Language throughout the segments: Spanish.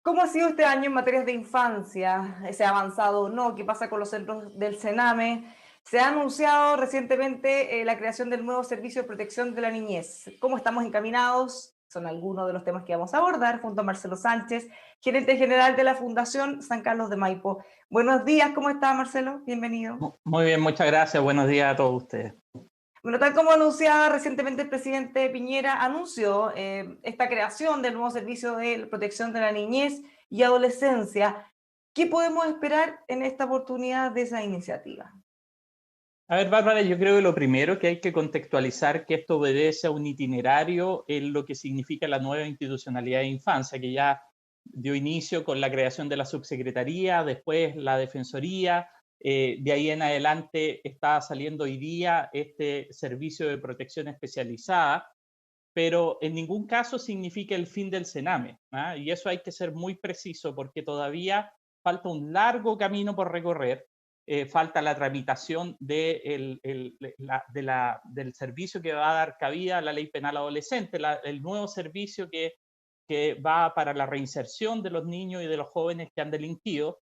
¿Cómo ha sido este año en materias de infancia? ¿Se ha avanzado o no? ¿Qué pasa con los centros del Sename? Se ha anunciado recientemente la creación del nuevo Servicio de Protección de la Niñez. ¿Cómo estamos encaminados? Son algunos de los temas que vamos a abordar junto a Marcelo Sánchez, gerente general de la Fundación San Carlos de Maipo. Buenos días, ¿cómo está Marcelo? Bienvenido. Muy bien, muchas gracias. Buenos días a todos ustedes. Bueno, tal como anunciaba recientemente el presidente Piñera, anunció esta creación del nuevo Servicio de Protección de la Niñez y Adolescencia. ¿Qué podemos esperar en esta oportunidad de esa iniciativa? A ver, Bárbara, yo creo que lo primero que hay que contextualizar que esto obedece a un itinerario en lo que significa la nueva institucionalidad de infancia, que ya dio inicio con la creación de la subsecretaría, después la defensoría, de ahí en adelante está saliendo hoy día este servicio de protección especializada, pero en ningún caso significa el fin del Sename, ¿ah? Y eso hay que ser muy preciso porque todavía falta un largo camino por recorrer. Falta la tramitación del servicio que va a dar cabida a la ley penal adolescente, el nuevo servicio que va para la reinserción de los niños y de los jóvenes que han delinquido.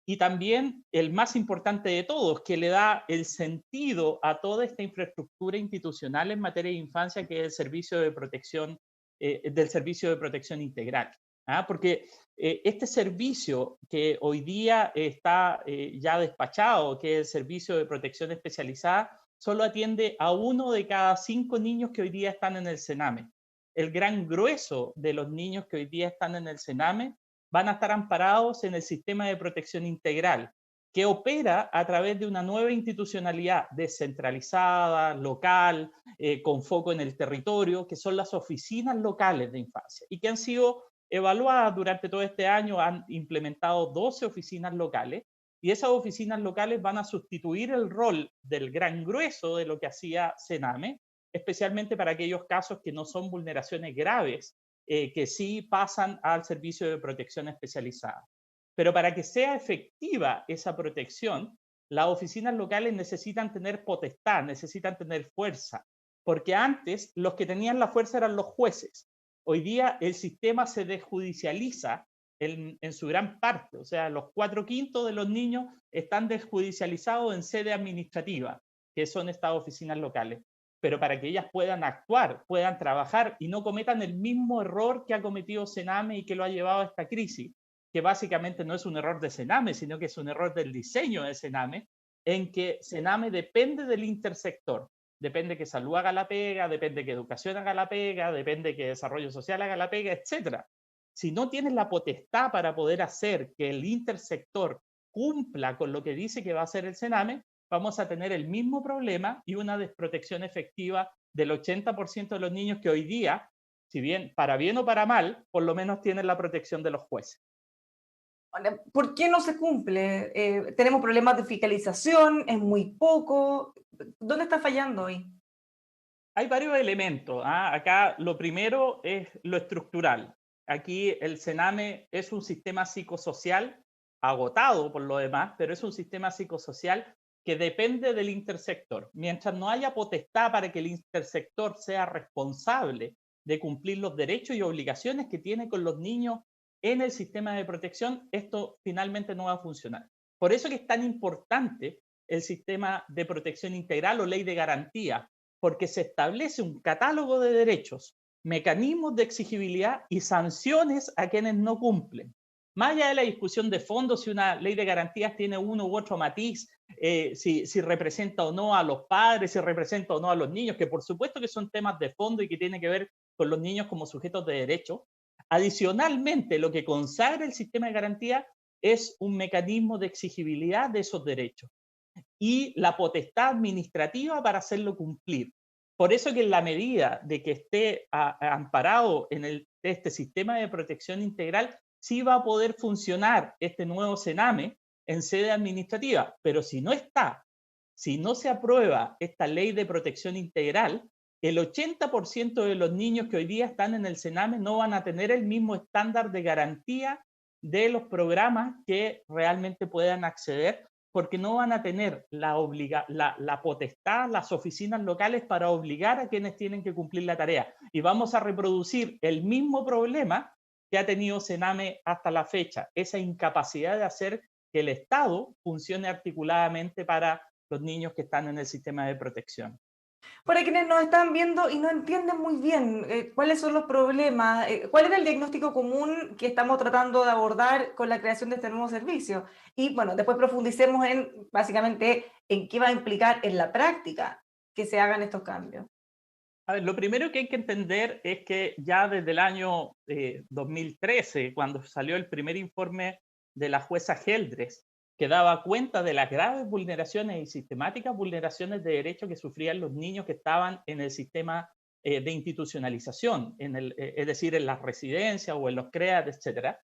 Y también el más importante de todos, que le da el sentido a toda esta infraestructura institucional en materia de infancia, que es el servicio de protección, del servicio de protección integral. ¿Ah? Porque este servicio que hoy día está ya despachado, que es el servicio de protección especializada, solo atiende a 1 de cada 5 niños que hoy día están en el Sename. El gran grueso de los niños que hoy día están en el Sename van a estar amparados en el sistema de protección integral, que opera a través de una nueva institucionalidad descentralizada, local, con foco en el territorio, que son las oficinas locales de infancia y que han sido evaluadas durante todo este año. Han implementado 12 oficinas locales y esas oficinas locales van a sustituir el rol del gran grueso de lo que hacía Sename, especialmente para aquellos casos que no son vulneraciones graves, que sí pasan al servicio de protección especializada. Pero para que sea efectiva esa protección, las oficinas locales necesitan tener potestad, necesitan tener fuerza, porque antes los que tenían la fuerza eran los jueces. Hoy día el sistema se desjudicializa en su gran parte, o sea, los 4/5 de los niños están desjudicializados en sede administrativa, que son estas oficinas locales. Pero para que ellas puedan actuar, puedan trabajar y no cometan el mismo error que ha cometido Sename y que lo ha llevado a esta crisis, que básicamente no es un error de Sename, sino que es un error del diseño de Sename, en que Sename depende del intersector. Depende que salud haga la pega, depende que educación haga la pega, depende que desarrollo social haga la pega, etc. Si no tienes la potestad para poder hacer que el intersector cumpla con lo que dice que va a hacer el Sename, vamos a tener el mismo problema y una desprotección efectiva del 80% de los niños que hoy día, si bien para bien o para mal, por lo menos tienen la protección de los jueces. ¿Por qué no se cumple? ¿Tenemos problemas de fiscalización? ¿Es muy poco? ¿Dónde está fallando hoy? Hay varios elementos, ¿ah? Acá lo primero es lo estructural. Aquí el Sename es un sistema psicosocial agotado por lo demás, pero es un sistema psicosocial que depende del intersector. Mientras no haya potestad para que el intersector sea responsable de cumplir los derechos y obligaciones que tiene con los niños en el sistema de protección, esto finalmente no va a funcionar. Por eso que es tan importante el sistema de protección integral o ley de garantía, porque se establece un catálogo de derechos, mecanismos de exigibilidad y sanciones a quienes no cumplen. Más allá de la discusión de fondo, si una ley de garantías tiene uno u otro matiz, si representa o no a los padres, si representa o no a los niños, que por supuesto que son temas de fondo y que tienen que ver con los niños como sujetos de derecho. Adicionalmente, lo que consagra el sistema de garantía es un mecanismo de exigibilidad de esos derechos y la potestad administrativa para hacerlo cumplir. Por eso que en la medida de que esté amparado en este sistema de protección integral, sí va a poder funcionar este nuevo Sename en sede administrativa, pero si no está, si no se aprueba esta ley de protección integral, el 80% de los niños que hoy día están en el Sename no van a tener el mismo estándar de garantía de los programas que realmente puedan acceder, porque no van a tener la potestad, las oficinas locales para obligar a quienes tienen que cumplir la tarea. Y vamos a reproducir el mismo problema que ha tenido Sename hasta la fecha, esa incapacidad de hacer que el Estado funcione articuladamente para los niños que están en el sistema de protección. Para quienes nos están viendo y no entienden muy bien cuáles son los problemas, cuál era el diagnóstico común que estamos tratando de abordar con la creación de este nuevo servicio. Y bueno, después profundicemos en básicamente en qué va a implicar en la práctica que se hagan estos cambios. A ver, lo primero que hay que entender es que ya desde el año 2013, cuando salió el primer informe de la jueza Geldres, que daba cuenta de las graves vulneraciones y sistemáticas vulneraciones de derechos que sufrían los niños que estaban en el sistema de institucionalización, es decir, en las residencias o en los CREAT, etcétera,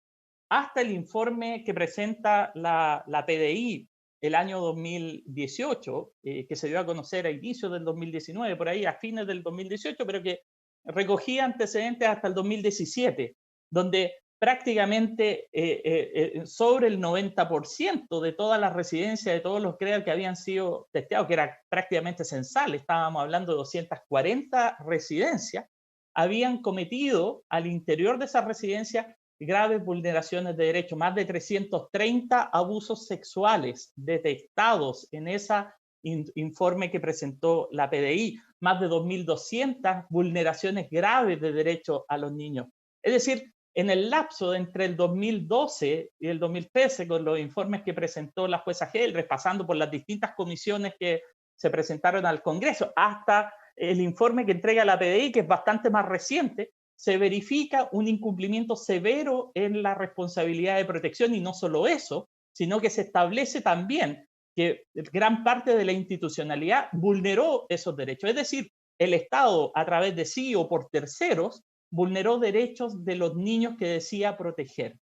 hasta el informe que presenta la PDI el año 2018, que se dio a conocer a inicios del 2019, por ahí a fines del 2018, pero que recogía antecedentes hasta el 2017, donde prácticamente sobre el 90% de todas las residencias, de todos los CREA que habían sido testeados, que era prácticamente censal, estábamos hablando de 240 residencias, habían cometido al interior de esas residencias graves vulneraciones de derechos, más de 330 abusos sexuales detectados en ese informe que presentó la PDI, más de 2.200 vulneraciones graves de derechos a los niños. Es decir, en el lapso de entre el 2012 y el 2013, con los informes que presentó la jueza Geldres, pasando por las distintas comisiones que se presentaron al Congreso, hasta el informe que entrega la PDI, que es bastante más reciente, se verifica un incumplimiento severo en la responsabilidad de protección, y no solo eso, sino que se establece también que gran parte de la institucionalidad vulneró esos derechos. Es decir, el Estado, a través de sí o por terceros, vulneró derechos de los niños que decía proteger.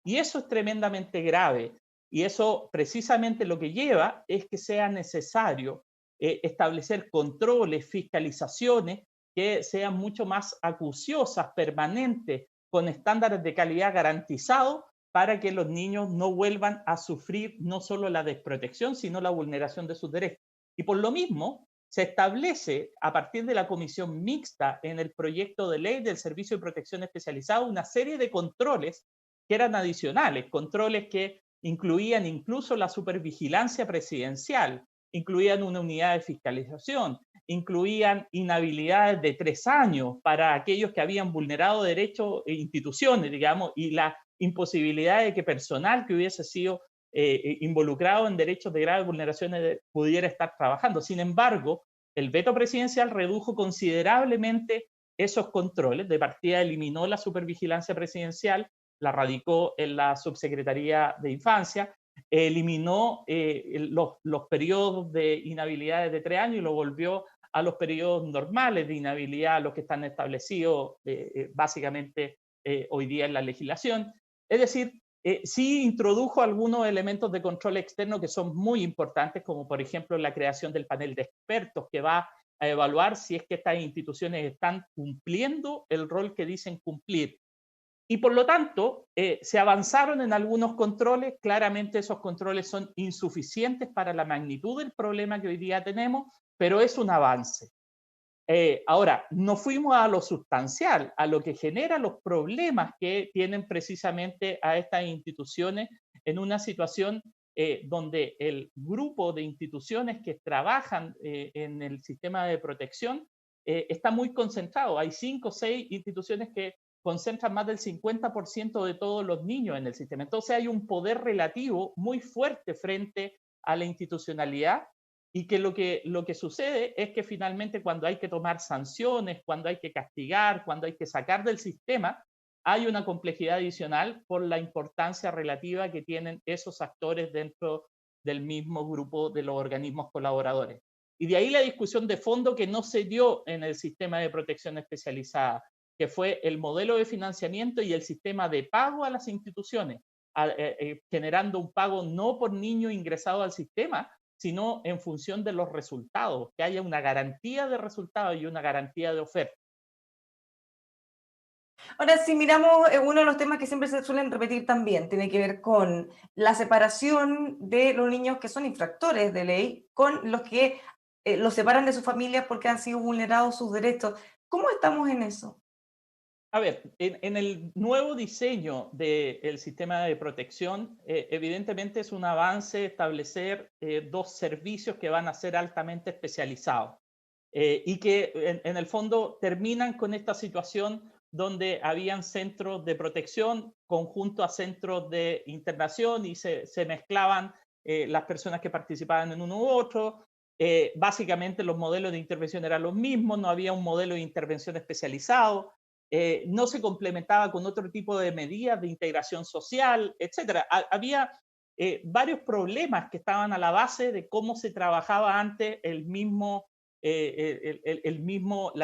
Y eso es tremendamente grave. Y eso precisamente lo que lleva es que sea necesario establecer controles, fiscalizaciones que sean mucho más acuciosas, permanentes, con estándares de calidad garantizados para que los niños no vuelvan a sufrir no solo la desprotección, sino la vulneración de sus derechos. Y por lo mismo, se establece a partir de la comisión mixta en el proyecto de ley del Servicio de Protección Especializado una serie de controles que eran adicionales, controles que incluían incluso la supervigilancia presidencial, incluían una unidad de fiscalización, incluían inhabilidades de 3 años para aquellos que habían vulnerado derechos e instituciones, digamos, y la imposibilidad de que personal que hubiese sido involucrado en derechos de graves vulneraciones pudiera estar trabajando. Sin embargo, el veto presidencial redujo considerablemente esos controles. De partida eliminó la supervigilancia presidencial, la radicó en la Subsecretaría de Infancia, eliminó los periodos de inhabilidades de 3 años y lo volvió a los periodos normales de inhabilidad, los que están establecidos básicamente hoy día en la legislación. Es decir, sí introdujo algunos elementos de control externo que son muy importantes, como por ejemplo la creación del panel de expertos que va a evaluar si es que estas instituciones están cumpliendo el rol que dicen cumplir. Y por lo tanto, se avanzaron en algunos controles. Claramente esos controles son insuficientes para la magnitud del problema que hoy día tenemos, pero es un avance. Ahora, no fuimos a lo sustancial, a lo que genera los problemas que tienen precisamente a estas instituciones en una situación donde el grupo de instituciones que trabajan en el sistema de protección está muy concentrado. Hay 5 o 6 instituciones que concentran más del 50% de todos los niños en el sistema. Entonces hay un poder relativo muy fuerte frente a la institucionalidad, y que lo que sucede es que finalmente cuando hay que tomar sanciones, cuando hay que castigar, cuando hay que sacar del sistema, hay una complejidad adicional por la importancia relativa que tienen esos actores dentro del mismo grupo de los organismos colaboradores. Y de ahí la discusión de fondo que no se dio en el sistema de protección especializada, que fue el modelo de financiamiento y el sistema de pago a las instituciones, generando un pago no por niño ingresado al sistema, sino en función de los resultados, que haya una garantía de resultados y una garantía de oferta. Ahora, si miramos uno de los temas que siempre se suelen repetir también, tiene que ver con la separación de los niños que son infractores de ley con los que los separan de sus familias porque han sido vulnerados sus derechos. ¿Cómo estamos en eso? A ver, en el nuevo diseño del sistema de protección, evidentemente es un avance establecer dos servicios que van a ser altamente especializados y que en el fondo terminan con esta situación donde habían centros de protección conjunto a centros de internación y se mezclaban las personas que participaban en uno u otro. Básicamente los modelos de intervención eran los mismos, no había un modelo de intervención especializado. No se complementaba con otro tipo de medidas de integración social, etcétera. Había varios problemas que estaban a la base de cómo se trabajaba antes la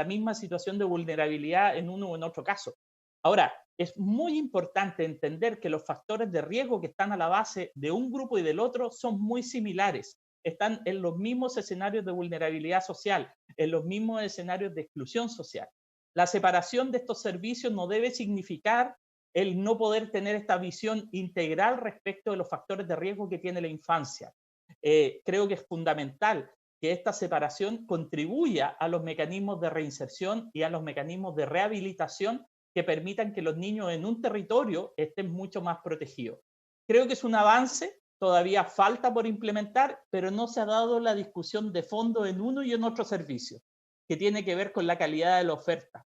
misma situación de vulnerabilidad en uno o en otro caso. Ahora, es muy importante entender que los factores de riesgo que están a la base de un grupo y del otro son muy similares. Están en los mismos escenarios de vulnerabilidad social, en los mismos escenarios de exclusión social. La separación de estos servicios no debe significar el no poder tener esta visión integral respecto de los factores de riesgo que tiene la infancia. Creo que es fundamental que esta separación contribuya a los mecanismos de reinserción y a los mecanismos de rehabilitación que permitan que los niños en un territorio estén mucho más protegidos. Creo que es un avance, todavía falta por implementar, pero no se ha dado la discusión de fondo en uno y en otro servicio, que tiene que ver con la calidad de la oferta.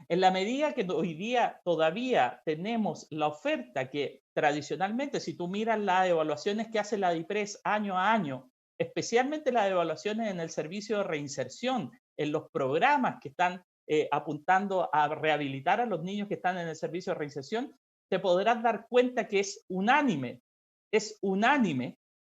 En la medida que hoy día todavía tenemos la oferta que tradicionalmente, si tú miras las evaluaciones que hace la DIPRES año a año, especialmente las evaluaciones en el servicio de reinserción, en los programas que están apuntando a rehabilitar a los niños que están en el servicio de reinserción, te podrás dar cuenta que es unánime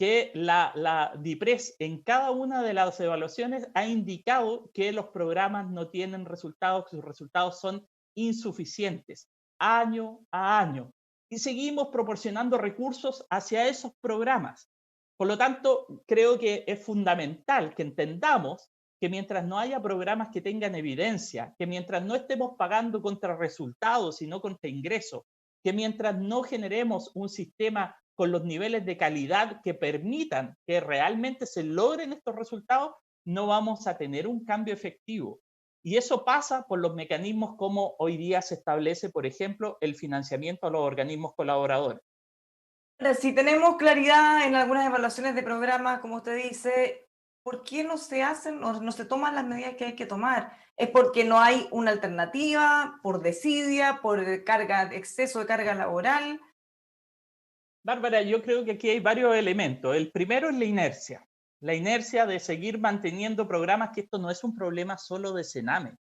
que la DIPRES en cada una de las evaluaciones ha indicado que los programas no tienen resultados, que sus resultados son insuficientes, año a año. Y seguimos proporcionando recursos hacia esos programas. Por lo tanto, creo que es fundamental que entendamos que mientras no haya programas que tengan evidencia, que mientras no estemos pagando contra resultados y no contra ingresos, que mientras no generemos un sistema con los niveles de calidad que permitan que realmente se logren estos resultados, no vamos a tener un cambio efectivo. Y eso pasa por los mecanismos como hoy día se establece, por ejemplo, el financiamiento a los organismos colaboradores. Ahora, si tenemos claridad en algunas evaluaciones de programas, como usted dice, ¿por qué no se hacen o no se toman las medidas que hay que tomar? ¿Es porque no hay una alternativa, por desidia, por carga, exceso de carga laboral? Bárbara, yo creo que aquí hay varios elementos. El primero es la inercia de seguir manteniendo programas, que esto no es un problema solo de Sename,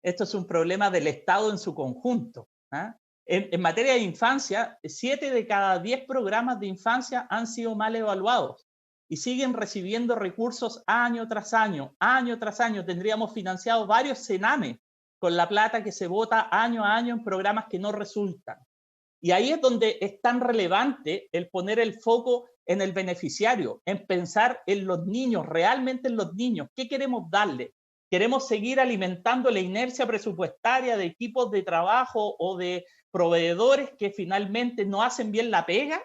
esto es un problema del Estado en su conjunto. ¿Ah? En materia de infancia, 7 de cada 10 programas de infancia han sido mal evaluados y siguen recibiendo recursos año tras año, año tras año. Tendríamos financiado varios Sename con la plata que se vota año a año en programas que no resultan. Y ahí es donde es tan relevante el poner el foco en el beneficiario, en pensar en los niños, realmente en los niños. ¿Qué queremos darle? ¿Queremos seguir alimentando la inercia presupuestaria de equipos de trabajo o de proveedores que finalmente no hacen bien la pega?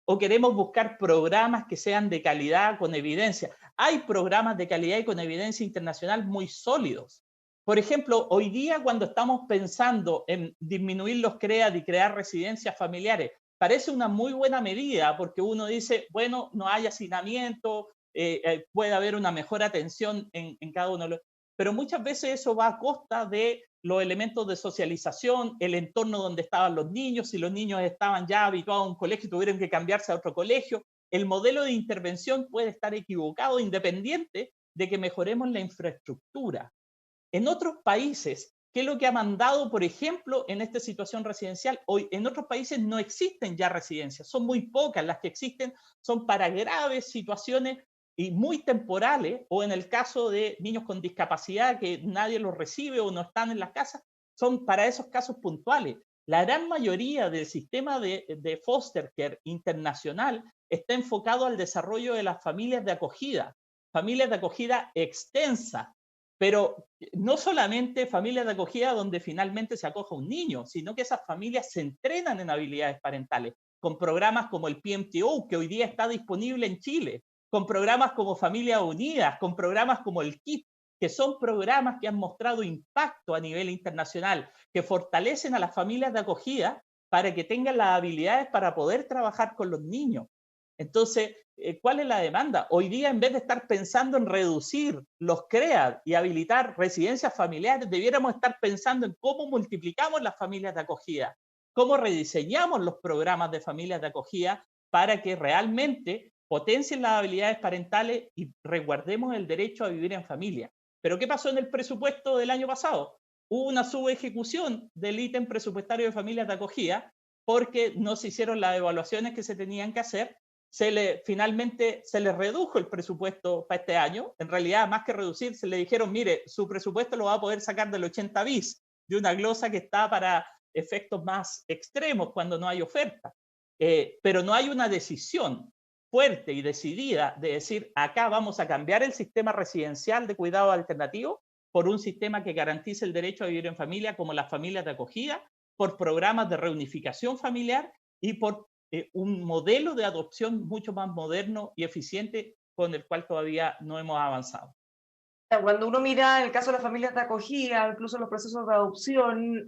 ¿O queremos buscar programas que sean de calidad con evidencia? Hay programas de calidad y con evidencia internacional muy sólidos. Por ejemplo, hoy día cuando estamos pensando en disminuir los CREAD y crear residencias familiares, parece una muy buena medida porque uno dice, bueno, no hay hacinamiento, puede haber una mejor atención en cada uno de los... Pero muchas veces eso va a costa de los elementos de socialización, el entorno donde estaban los niños, si los niños estaban ya habituados a un colegio y tuvieron que cambiarse a otro colegio. El modelo de intervención puede estar equivocado independiente de que mejoremos la infraestructura. En otros países, ¿qué es lo que ha mandado, por ejemplo, en esta situación residencial? Hoy en otros países no existen ya residencias, son muy pocas las que existen, son para graves situaciones y muy temporales, o en el caso de niños con discapacidad que nadie los recibe o no están en las casas, son para esos casos puntuales. La gran mayoría del sistema de foster care internacional está enfocado al desarrollo de las familias de acogida extensa, pero no solamente familias de acogida donde finalmente se acoja un niño, sino que esas familias se entrenan en habilidades parentales, con programas como el PMTO, que hoy día está disponible en Chile, con programas como Familias Unidas, con programas como el KIP. que son programas que han mostrado impacto a nivel internacional, que fortalecen a las familias de acogida para que tengan las habilidades para poder trabajar con los niños. Entonces, ¿cuál es la demanda? Hoy día, en vez de estar pensando en reducir los CREA y habilitar residencias familiares, debiéramos estar pensando en cómo multiplicamos las familias de acogida, cómo rediseñamos los programas de familias de acogida para que realmente potencien las habilidades parentales y resguardemos el derecho a vivir en familia. Pero ¿qué pasó en el presupuesto del año pasado? Hubo una subejecución del ítem presupuestario de familias de acogida porque no se hicieron las evaluaciones que se tenían que hacer. Finalmente se le redujo el presupuesto para este año. En realidad, más que reducir, se le dijeron, mire, su presupuesto lo va a poder sacar del 80 bis, de una glosa que está para efectos más extremos cuando no hay oferta. Pero no hay una decisión fuerte y decidida de decir, acá vamos a cambiar el sistema residencial de cuidado alternativo por un sistema que garantice el derecho a vivir en familia, como las familias de acogida, por programas de reunificación familiar y por un modelo de adopción mucho más moderno y eficiente con el cual todavía no hemos avanzado. Cuando uno mira el caso de las familias de acogida, incluso los procesos de adopción,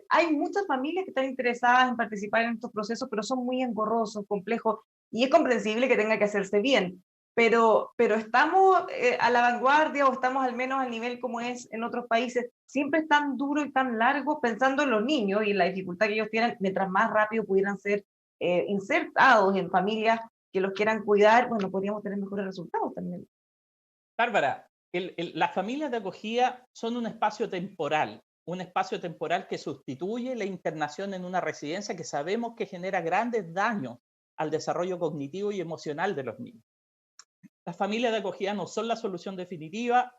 hay muchas familias que están interesadas en participar en estos procesos, pero son muy engorrosos, complejos, y es comprensible que tenga que hacerse bien. Pero ¿estamos a la vanguardia o estamos al menos al nivel como es en otros países? Siempre es tan duro y tan largo pensando en los niños y la dificultad que ellos tienen, mientras más rápido pudieran ser insertados en familias que los quieran cuidar, bueno, podríamos tener mejores resultados también. Bárbara, las familias de acogida son un espacio temporal que sustituye la internación en una residencia que sabemos que genera grandes daños al desarrollo cognitivo y emocional de los niños. Las familias de acogida no son la solución definitiva,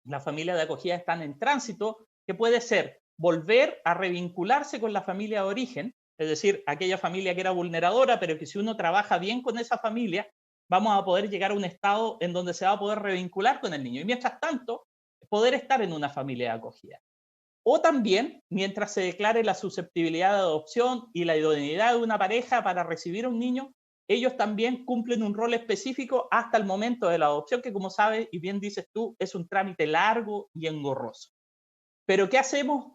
las familias de acogida están en tránsito, que puede ser volver a revincularse con la familia de origen, es decir, aquella familia que era vulneradora, pero que si uno trabaja bien con esa familia, vamos a poder llegar a un estado en donde se va a poder revincular con el niño. Y mientras tanto, poder estar en una familia de acogida. O también, mientras se declare la susceptibilidad de adopción y la idoneidad de una pareja para recibir a un niño, ellos también cumplen un rol específico hasta el momento de la adopción, que como sabes y bien dices tú, es un trámite largo y engorroso. Pero ¿qué hacemos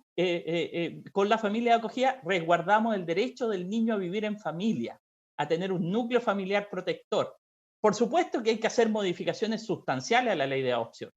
con la familia de acogida? Resguardamos el derecho del niño a vivir en familia, a tener un núcleo familiar protector. Por supuesto que hay que hacer modificaciones sustanciales a la ley de adopción.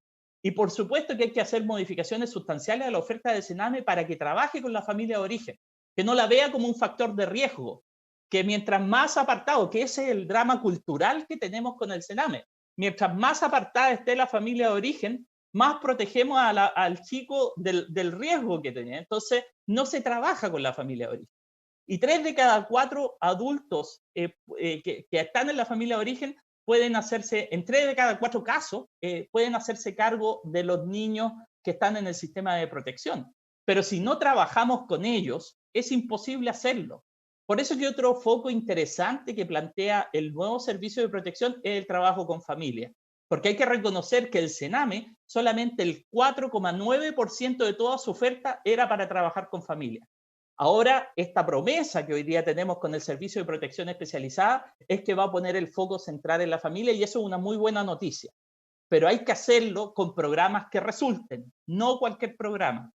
Y por supuesto que hay que hacer modificaciones sustanciales a la oferta de Sename para que trabaje con la familia de origen, que no la vea como un factor de riesgo, que mientras más apartado, que ese es el drama cultural que tenemos con el Sename, mientras más apartada esté la familia de origen, más protegemos al chico del riesgo que tenía. Entonces, no se trabaja con la familia de origen. Y 3 de cada 4 adultos que están en la familia de origen pueden hacerse, en 3 de cada 4 casos, pueden hacerse cargo de los niños que están en el sistema de protección. Pero si no trabajamos con ellos, es imposible hacerlo. Por eso que otro foco interesante que plantea el nuevo servicio de protección es el trabajo con familia. Porque hay que reconocer que el Sename, solamente el 4,9% de toda su oferta era para trabajar con familia. Ahora, esta promesa que hoy día tenemos con el Servicio de Protección Especializada es que va a poner el foco central en la familia y eso es una muy buena noticia. Pero hay que hacerlo con programas que resulten, no cualquier programa.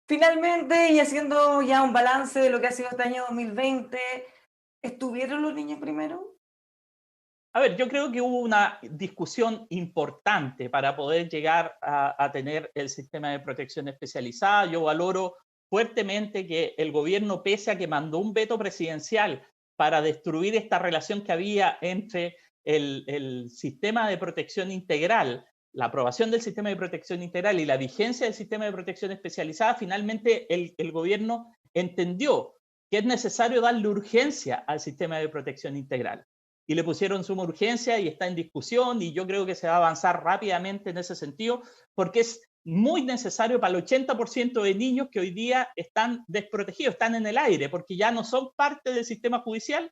Finalmente, y haciendo ya un balance de lo que ha sido este año 2020, ¿estuvieron los niños primero? A ver, yo creo que hubo una discusión importante para poder llegar a tener el sistema de protección especializada. Yo valoro fuertemente que el gobierno, pese a que mandó un veto presidencial para destruir esta relación que había entre el sistema de protección integral, la aprobación del sistema de protección integral y la vigencia del sistema de protección especializada, finalmente el gobierno entendió que es necesario darle urgencia al sistema de protección integral y le pusieron suma urgencia y está en discusión y yo creo que se va a avanzar rápidamente en ese sentido porque es muy necesario para el 80% de niños que hoy día están desprotegidos, están en el aire porque ya no son parte del sistema judicial,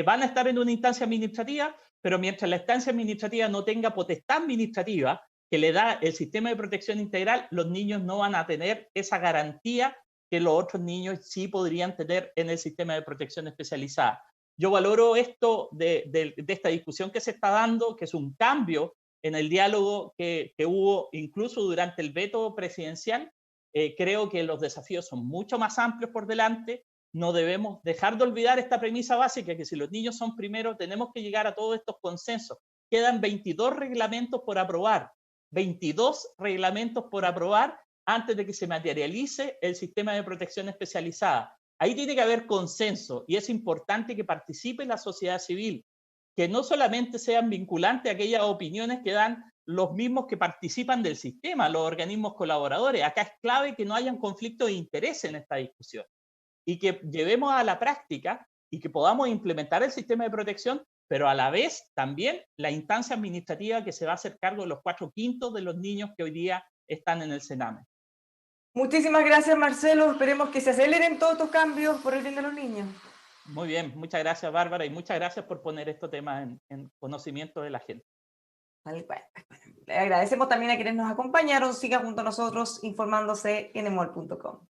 van a estar en una instancia administrativa, pero mientras la instancia administrativa no tenga potestad administrativa que le da el sistema de protección integral, los niños no van a tener esa garantía que los otros niños sí podrían tener en el sistema de protección especializada. Yo valoro esto de esta discusión que se está dando, que es un cambio en el diálogo que hubo incluso durante el veto presidencial. Creo que los desafíos son mucho más amplios por delante. No debemos dejar de olvidar esta premisa básica, que si los niños son primero, tenemos que llegar a todos estos consensos. Quedan 22 reglamentos por aprobar, 22 reglamentos por aprobar antes de que se materialice el sistema de protección especializada. Ahí tiene que haber consenso y es importante que participe la sociedad civil, que no solamente sean vinculantes aquellas opiniones que dan los mismos que participan del sistema, los organismos colaboradores. Acá es clave que no hayan conflictos de interés en esta discusión y que llevemos a la práctica y que podamos implementar el sistema de protección, pero a la vez también la instancia administrativa que se va a hacer cargo de los 4/5 de los niños que hoy día están en el Sename. Muchísimas gracias, Marcelo. Esperemos que se aceleren todos estos cambios por el bien de los niños. Muy bien, muchas gracias, Bárbara, y muchas gracias por poner estos temas en conocimiento de la gente. Le agradecemos también a quienes nos acompañaron. Siga junto a nosotros informándose en emol.com.